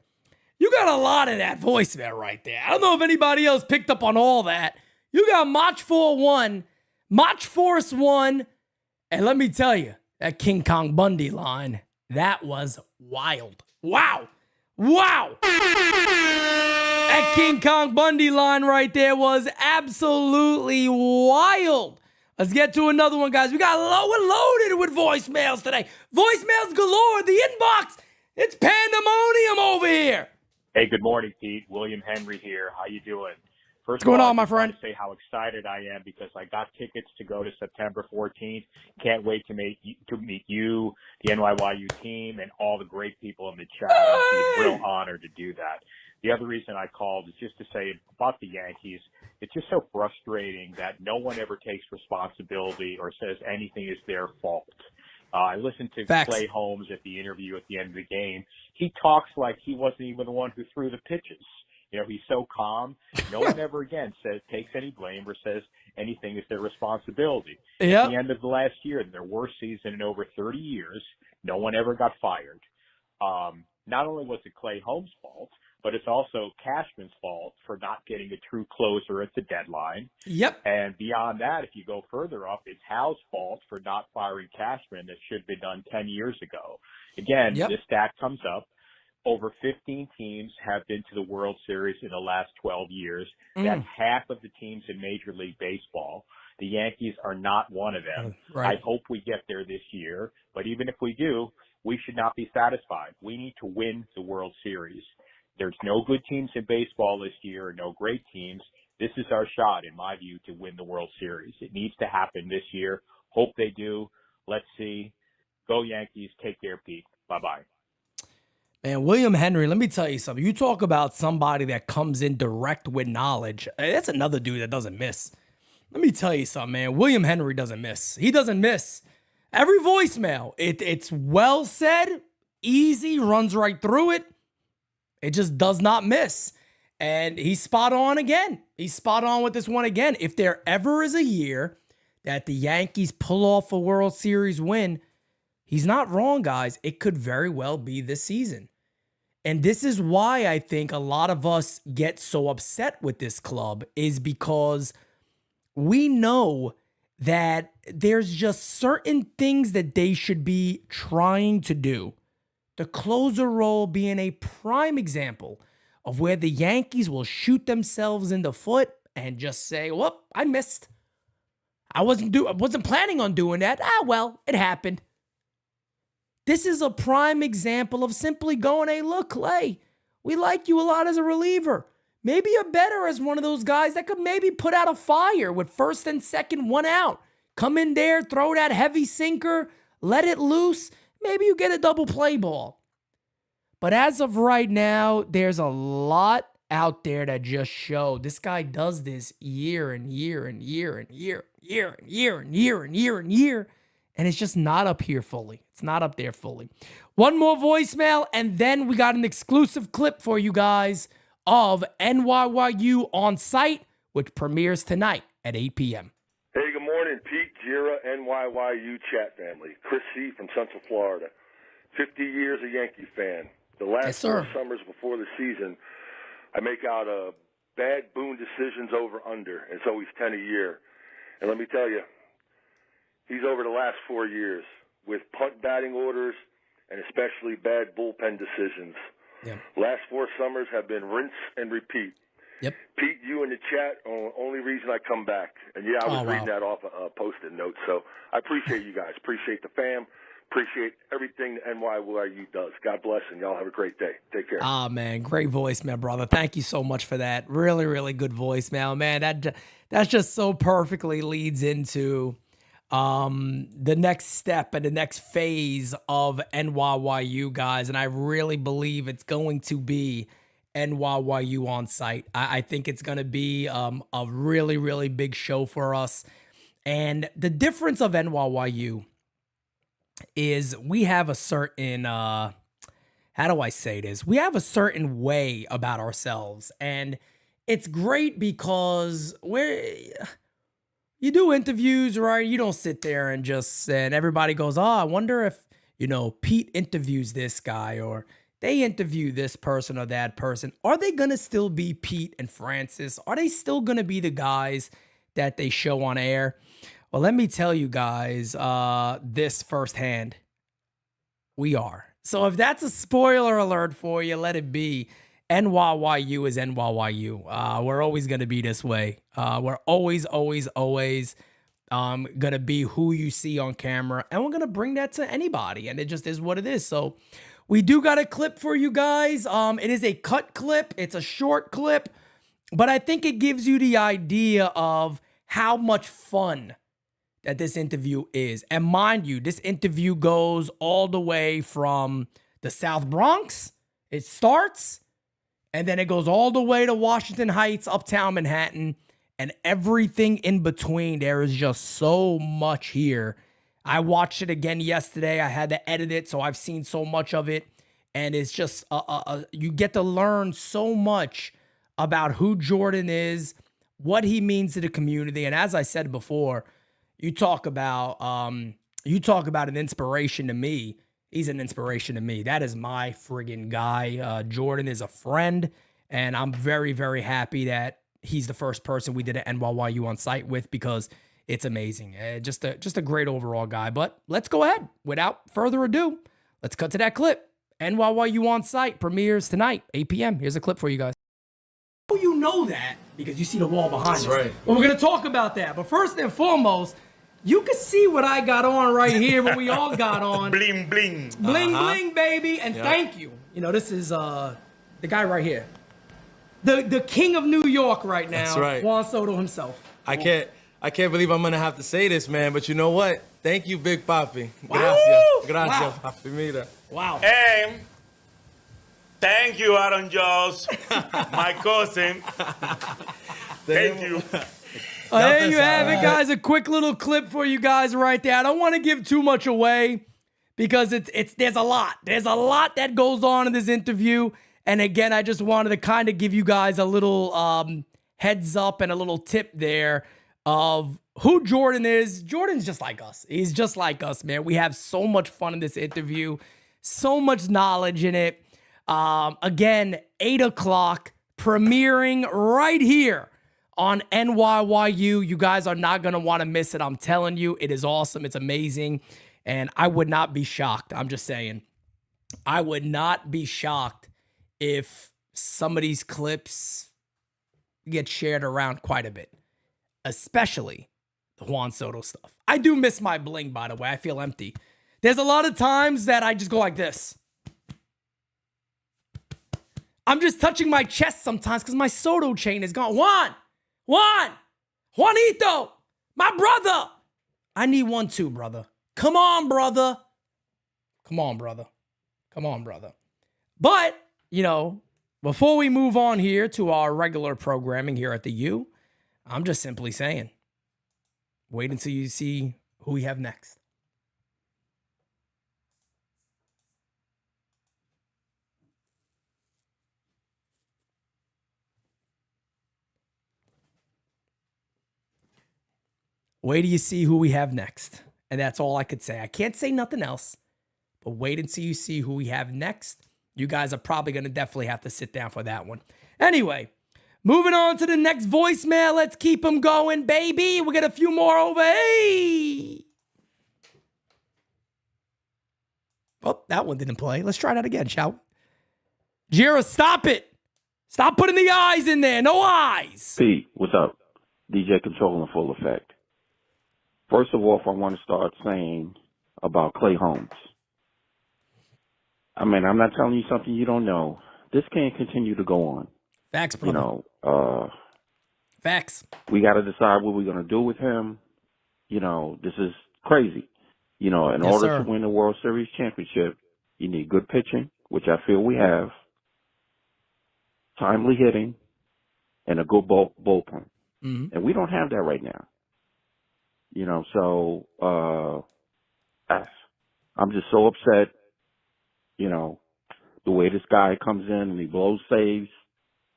You got a lot of that voicemail right there. I don't know if anybody else picked up on all that. You got Mach 4-1, Mach Force 1, and let me tell you, that King Kong Bundy line, that was wild. Wow. That King Kong Bundy line right there was absolutely wild. Let's get to another one, guys. We're loaded with voicemails today. Voicemails galore. The inbox, it's pandemonium over here. Hey, good morning, Pete. William Henry here. How you doing? First What's going of all, on, my friend? I want to say how excited I am because I got tickets to go to September 14th. Can't wait to meet you, the NYYU team, and all the great people in the chat. It's a real honor to do that. The other reason I called is just to say about the Yankees, it's just so frustrating that no one ever takes responsibility or says anything is their fault. I listened to Clay Holmes at the interview at the end of the game. He talks like he wasn't even the one who threw the pitches. You know, he's so calm. No one ever again takes any blame or says anything is their responsibility. Yep. At the end of the last year, their worst season in over 30 years, no one ever got fired. Not only was it Clay Holmes' fault, but it's also Cashman's fault for not getting a true closer at the deadline. Yep. And beyond that, if you go further up, it's Hal's fault for not firing Cashman that should have been done 10 years ago. Again, this stat comes up. Over 15 teams have been to the World Series in the last 12 years. That's half of the teams in Major League Baseball. The Yankees are not one of them. I hope we get there this year. But even if we do, we should not be satisfied. We need to win the World Series. There's no good teams in baseball this year, no great teams. This is our shot, in my view, to win the World Series. It needs to happen this year. Hope they do. Let's see. Go Yankees. Take care, Pete. Bye-bye. Man, William Henry, let me tell you something. You talk about somebody that comes in direct with knowledge. That's another dude that doesn't miss. Let me tell you something, man. William Henry doesn't miss. He doesn't miss. Every voicemail, it's well said, easy, runs right through it. It just does not miss. And he's spot on again. He's spot on with this one again. If there ever is a year that the Yankees pull off a World Series win, he's not wrong, guys. It could very well be this season. And this is why I think a lot of us get so upset with this club, is because we know that there's just certain things that they should be trying to do. The closer role being a prime example of where the Yankees will shoot themselves in the foot and just say, whoop, I missed. I wasn't planning on doing that. Well, it happened. This is a prime example of simply going, hey, look, Clay, we like you a lot as a reliever. Maybe you're better as one of those guys that could maybe put out a fire with first and second, one out. Come in there, throw that heavy sinker, let it loose. Maybe you get a double play ball. But as of right now, there's a lot out there that just show this guy does this year and year and year and year and year and year and year and year. And it's just not up here fully. It's not up there fully. One more voicemail, and then we got an exclusive clip for you guys of NYYU On Site, which premieres tonight at 8 p.m. Hey, good morning, Pete, Jira, NYYU chat family. Chris C. from Central Florida. 50 years a Yankee fan. The last 4 summers before the season, I make out bad Boone decisions over under. It's always 10 a year. And let me tell you, he's over the last 4 years with punt batting orders and especially bad bullpen decisions. Yeah. Last 4 summers have been rinse and repeat. Yep. Pete, you in the chat, only reason I come back. And, yeah, I was reading that off a Post-it note. So I appreciate you guys. Appreciate the fam. Appreciate everything that NYYU does. God bless, and y'all have a great day. Take care. Ah, man, great voicemail, brother. Thank you so much for that. Really, really good voicemail, man. That's just so perfectly leads into the next step and the next phase of NYYU, guys. And I really believe it's going to be NYYU on site. I think it's going to be a really, really big show for us. And the difference of NYYU is we have a certain, how do I say this? We have a certain way about ourselves. And it's great because you do interviews, right? You don't sit there and everybody goes, oh, I wonder if, Pete interviews this guy or they interview this person or that person. Are they going to still be Pete and Francis? Are they still going to be the guys that they show on air? Well, let me tell you guys this firsthand. We are. So if that's a spoiler alert for you, let it be. NYYU is NYYU. We're always going to be this way. We're always going to be who you see on camera. And we're going to bring that to anybody. And it just is what it is. So we do got a clip for you guys. It is a cut clip. It's a short clip. But I think it gives you the idea of how much fun that this interview is. And mind you, this interview goes all the way from the South Bronx. It starts, and then it goes all the way to Washington Heights, uptown Manhattan, and everything in between. There is just so much here. I watched it again yesterday. I had to edit it, so I've seen so much of it. And it's just, you get to learn so much about who Jordan is, what he means to the community. And as I said before, you talk about an inspiration to me. He's an inspiration to me. That is my friggin' guy. Jordan is a friend, and I'm very, very happy that he's the first person we did an NYYU on site with because it's amazing. Just a great overall guy. But let's go ahead. Without further ado, let's cut to that clip. NYYU on site premieres tonight, 8 p.m. Here's a clip for you guys. You know that because you see the wall behind us. That's right. Well, we're going to talk about that. But first and foremost, you can see what I got on right here, what we all got on. Bling, bling. Bling, bling, baby. And thank you. This is the guy right here. The king of New York right now. That's right. Juan Soto himself. I can't believe I'm going to have to say this, man. But you know what? Thank you, Big Papi. Wow. Gracias, Wow. Papi. Mira. Wow. And thank you, Aaron Jones, my cousin. Thank you. There you have it, guys. A quick little clip for you guys right there. I don't want to give too much away because there's a lot. There's a lot that goes on in this interview. And again, I just wanted to kind of give you guys a little heads up and a little tip there of who Jordan is. Jordan's just like us. He's just like us, man. We have so much fun in this interview, so much knowledge in it. Again, 8 o'clock, premiering right here on NYYU. You guys are not going to want to miss it. I'm telling you, it is awesome. It's amazing. And I would not be shocked. I'm just saying. I would not be shocked if some of these clips get shared around quite a bit, especially the Juan Soto stuff. I do miss my bling, by the way. I feel empty. There's a lot of times that I just go like this. I'm just touching my chest sometimes because my Soto chain is gone. Juanito, my brother. I need one too, brother. Come on, brother. But, before we move on here to our regular programming here at the U, I'm just simply saying, wait until you see who we have next. Wait till you see who we have next. And that's all I could say. I can't say nothing else. But wait until you see who we have next. You guys are probably going to definitely have to sit down for that one. Anyway, moving on to the next voicemail. Let's keep them going, baby. We'll get a few more over. Hey! Oh, that one didn't play. Let's try that again, shall we? Jira, stop it. Stop putting the eyes in there. No eyes. Pete, what's up? DJ Control in full effect. First of all, I want to start saying about Clay Holmes. I mean, I'm not telling you something you don't know. This can't continue to go on. Facts, brother. You know, facts. We got to decide what we're going to do with him. You know, this is crazy. You know, in order to win the World Series championship, you need good pitching, which I feel we have, timely hitting, and a good bullpen. Mm-hmm. And we don't have that right now. You know, so I'm just so upset, you know, the way this guy comes in and he blows saves.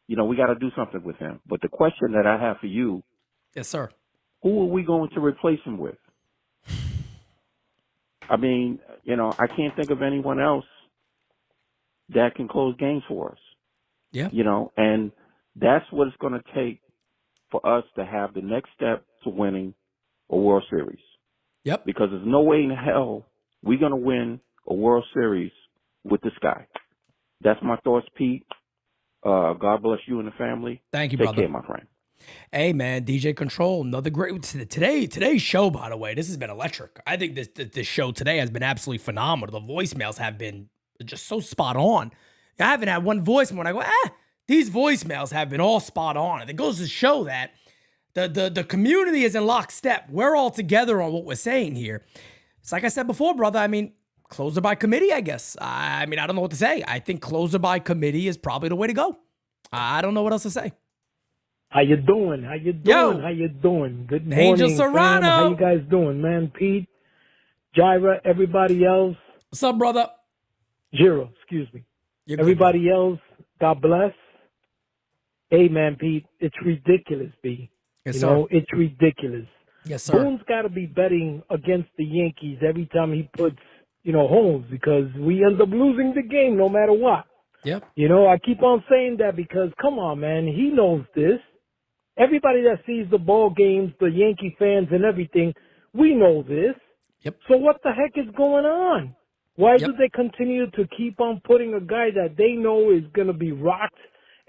You know, we got to do something with him. But the question that I have for you, yes, sir, who are we going to replace him with? I mean, you know, I can't think of anyone else that can close games for us. Yeah. You know, and that's what it's going to take for us to have the next step to winning a World Series. Yep. Because there's no way in hell we're going to win a World Series with this guy. That's my thoughts, Pete. God bless you and the family. Thank you, Take brother. care, my friend. Hey, man, DJ Control, another great today's show. By the way, this has been electric. I think this show today has been absolutely phenomenal. The voicemails have been just so spot on. I haven't had one voicemail when I go, these voicemails have been all spot on. And it goes to show that the community is in lockstep. We're all together on what we're saying here. It's like I said before, brother. I mean, closer by committee, I guess. I mean, I don't know what to say. I think closer by committee is probably the way to go. I don't know what else to say. How you doing? How you doing? Yo. How you doing? Good morning, Angel Serrano. fam. How you guys doing, man? Pete, Jaira, everybody else. What's up, brother? Jiro, excuse me. Everybody else, God bless. Hey, man, Pete, it's ridiculous, B. Yes, you sir. know, it's ridiculous. Yes, sir. Boone's got to be betting against the Yankees every time he puts, you know, Holmes, because we end up losing the game no matter what. Yep. You know, I keep on saying that because, come on, man, he knows this. Everybody that sees the ball games, the Yankee fans and everything, we know this. Yep. So what the heck is going on? Why do they continue to keep on putting a guy that they know is going to be rocked,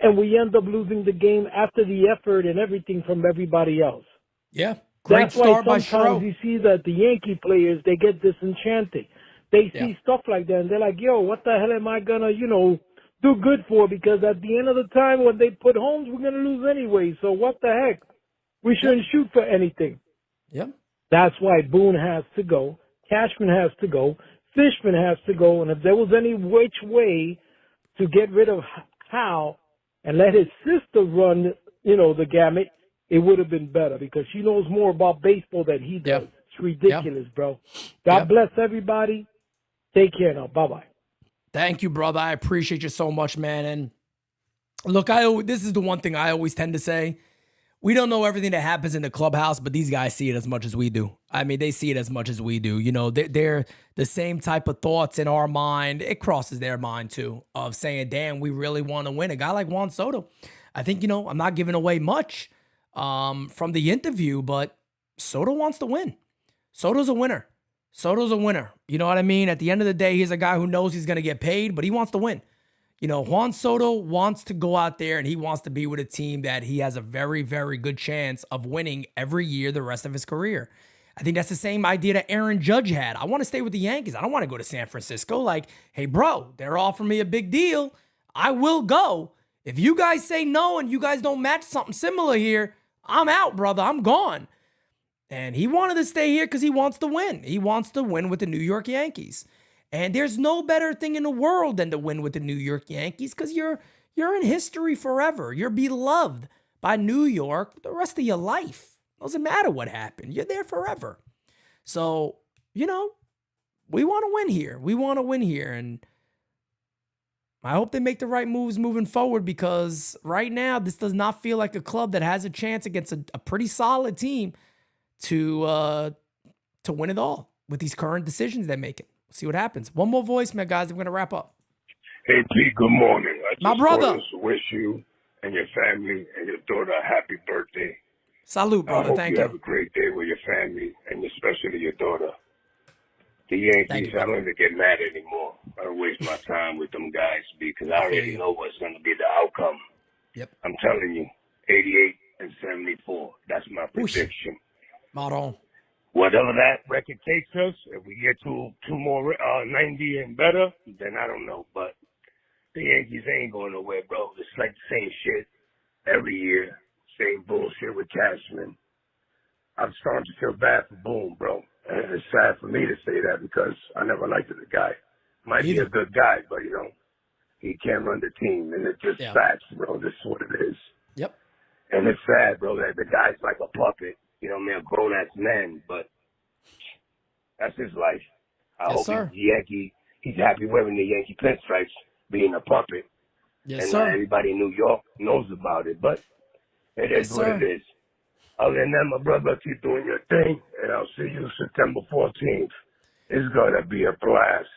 and we end up losing the game after the effort and everything from everybody else? Yeah. Great That's why start by sometimes Schro. you see that the Yankee players, they get disenchanted. They see stuff like that, and they're like, yo, what the hell am I going to, you know, do good for? Because at the end of the time, when they put Holmes, we're going to lose anyway. So what the heck? We shouldn't shoot for anything. Yep. That's why Boone has to go. Cashman has to go. Fishman has to go. And if there was any which way to get rid of Hal and let his sister run, you know, the gamut, it would have been better because she knows more about baseball than he does. It's ridiculous, bro. God bless everybody. Take care now. Bye-bye. Thank you, brother. I appreciate you so much, man. And look, this is the one thing I always tend to say. We don't know everything that happens in the clubhouse, but these guys see it as much as we do. I mean, they see it as much as we do. You know, they're the same type of thoughts in our mind. It crosses their mind, too, of saying, damn, we really want to win. A guy like Juan Soto, I think, you know, I'm not giving away much from the interview, but Soto wants to win. Soto's a winner. Soto's a winner. You know what I mean? At the end of the day, he's a guy who knows he's going to get paid, but he wants to win. You know, Juan Soto wants to go out there and he wants to be with a team that he has a very, very good chance of winning every year the rest of his career. I think that's the same idea that Aaron Judge had. I want to stay with the Yankees. I don't want to go to San Francisco. Like, hey, bro, they're offering me a big deal. I will go. If you guys say no and you guys don't match something similar here, I'm out, brother. I'm gone. And he wanted to stay here because he wants to win. He wants to win with the New York Yankees. And there's no better thing in the world than to win with the New York Yankees because you're in history forever. You're beloved by New York the rest of your life. Doesn't matter what happened. You're there forever. So, you know, we want to win here. We want to win here. And I hope they make the right moves moving forward because right now this does not feel like a club that has a chance against a pretty solid team to win it all with these current decisions they're making. See what happens. One more voicemail, guys. I'm going to wrap up. Hey, Pete, good morning. My brother. I just wish you and your family and your daughter a happy birthday. Salute, brother. I hope Thank you you. have a great day with your family and especially your daughter. The Yankees, I don't even get mad anymore. I don't waste my time with them guys because I already know what's going to be the outcome. Yep. I'm telling you, 88 and 74. That's my prediction. Spot Whatever that record takes us, if we get two more 90 and better, then I don't know. But the Yankees ain't going nowhere, bro. It's like the same shit every year. Same bullshit with Cashman. I'm starting to feel bad for Boone, bro. And it's sad for me to say that because I never liked the guy. Might be a good guy, but, he can't run the team. And it's just facts, bro. This is what it is. Yep. And it's sad, bro, that the guy's like a puppet. A grown-ass man, but that's his life. I hope he's happy wearing the Yankee pinstripes, being a puppet. Yes, and sir. Everybody in New York knows about it, but it is what it is. Other than that, my brother, keep doing your thing, and I'll see you September 14th. It's going to be a blast.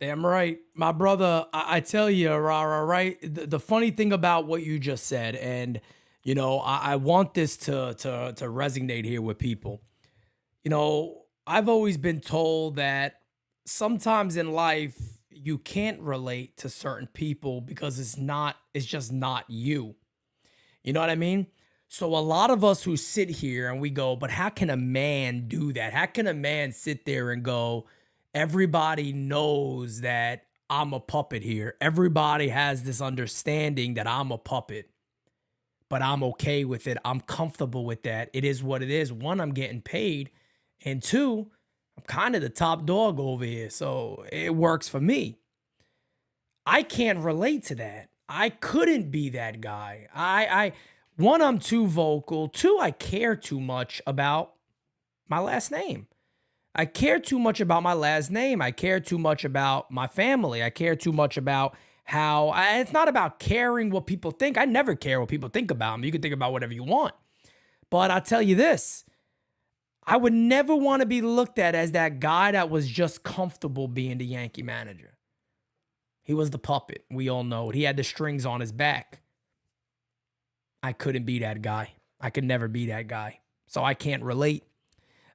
Damn right. My brother, I tell you, Rara, right? The funny thing about what you just said, and, I want this to resonate here with people. I've always been told that sometimes in life, you can't relate to certain people because it's just not you. You know what I mean? So a lot of us who sit here and we go, but how can a man do that? How can a man sit there and go, everybody knows that I'm a puppet here. Everybody has this understanding that I'm a puppet, but I'm okay with it. I'm comfortable with that. It is what it is. One, I'm getting paid. And two, I'm kind of the top dog over here. So it works for me. I can't relate to that. I couldn't be that guy. One, I'm too vocal. Two, I care too much about my last name. I care too much about my last name. I care too much about my family. I care too much about it's not about caring what people think. I never care what people think about me. You can think about whatever you want. But I'll tell you this. I would never want to be looked at as that guy that was just comfortable being the Yankee manager. He was the puppet. We all know it. He had the strings on his back. I couldn't be that guy. I could never be that guy. So I can't relate.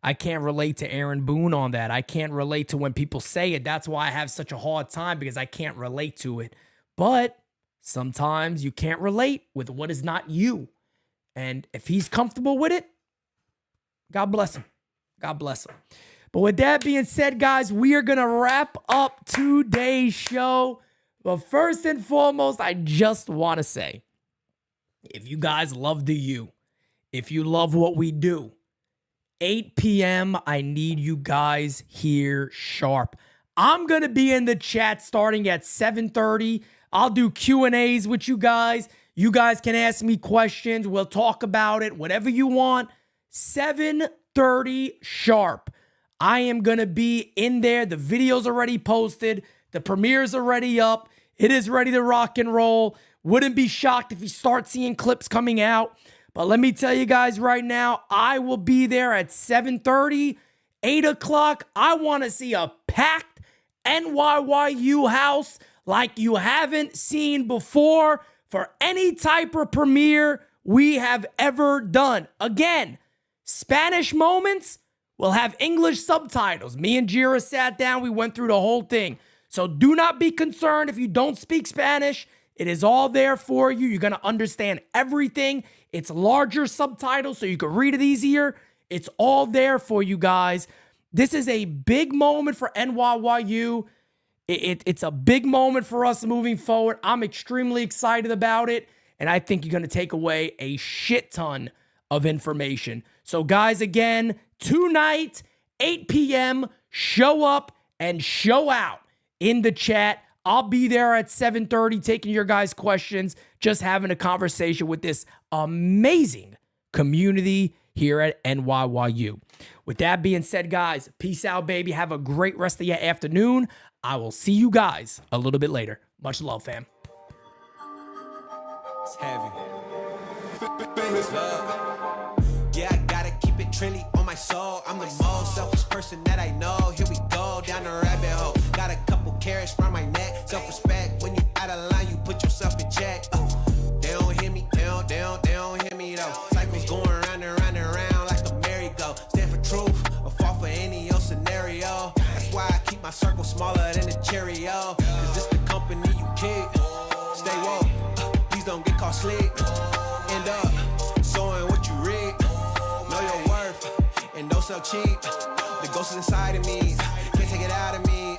I can't relate to Aaron Boone on that. I can't relate to when people say it. That's why I have such a hard time, because I can't relate to it. But sometimes you can't relate with what is not you. And if he's comfortable with it, God bless him. God bless him. But with that being said, guys, we are going to wrap up today's show. But first and foremost, I just want to say, if you guys love the U, if you love what we do, 8 p.m., I need you guys here sharp. I'm going to be in the chat starting at 7:30. I'll do Q&As with you guys. You guys can ask me questions. We'll talk about it, whatever you want. 7:30 sharp. I am going to be in there. The video's already posted. The premiere's already up. It is ready to rock and roll. Wouldn't be shocked if you start seeing clips coming out. But let me tell you guys right now, I will be there at 7:30, 8 o'clock. I want to see a packed NYYU house like you haven't seen before for any type of premiere we have ever done. Again, Spanish moments will have English subtitles. Me and Jira sat down. We went through the whole thing. So do not be concerned if you don't speak Spanish. It is all there for you. You're going to understand everything. It's larger subtitles so you can read it easier. It's all there for you guys. This is a big moment for NYYU. It's a big moment for us moving forward. I'm extremely excited about it. And I think you're going to take away a shit ton of information. So guys, again, tonight, 8 p.m., show up and show out in the chat. I'll be there at 7:30 taking your guys' questions, just having a conversation with this amazing community here at NYYU. With that being said, guys, peace out, baby. Have a great rest of your afternoon. I will see you guys a little bit later. Much love, fam. It's heavy. Yeah, I gotta keep it trendy on my soul. I'm the most selfish person that I know. Here we go, down the rabbit hole. Got a couple carrots around my neck. Self-respect, when you out of line, you put yourself in check. They don't hear me, they don't hear me though. Cycles going round and round and round like a merry-go. Stand for truth, or fall for any old scenario. That's why I keep my circle smaller than a Cheerio. Cause it's the company you keep. Stay woke, please don't get caught sleep. End up sowing what you reap. Know your worth and don't sell cheap. The ghost is inside of me, can't take it out of me.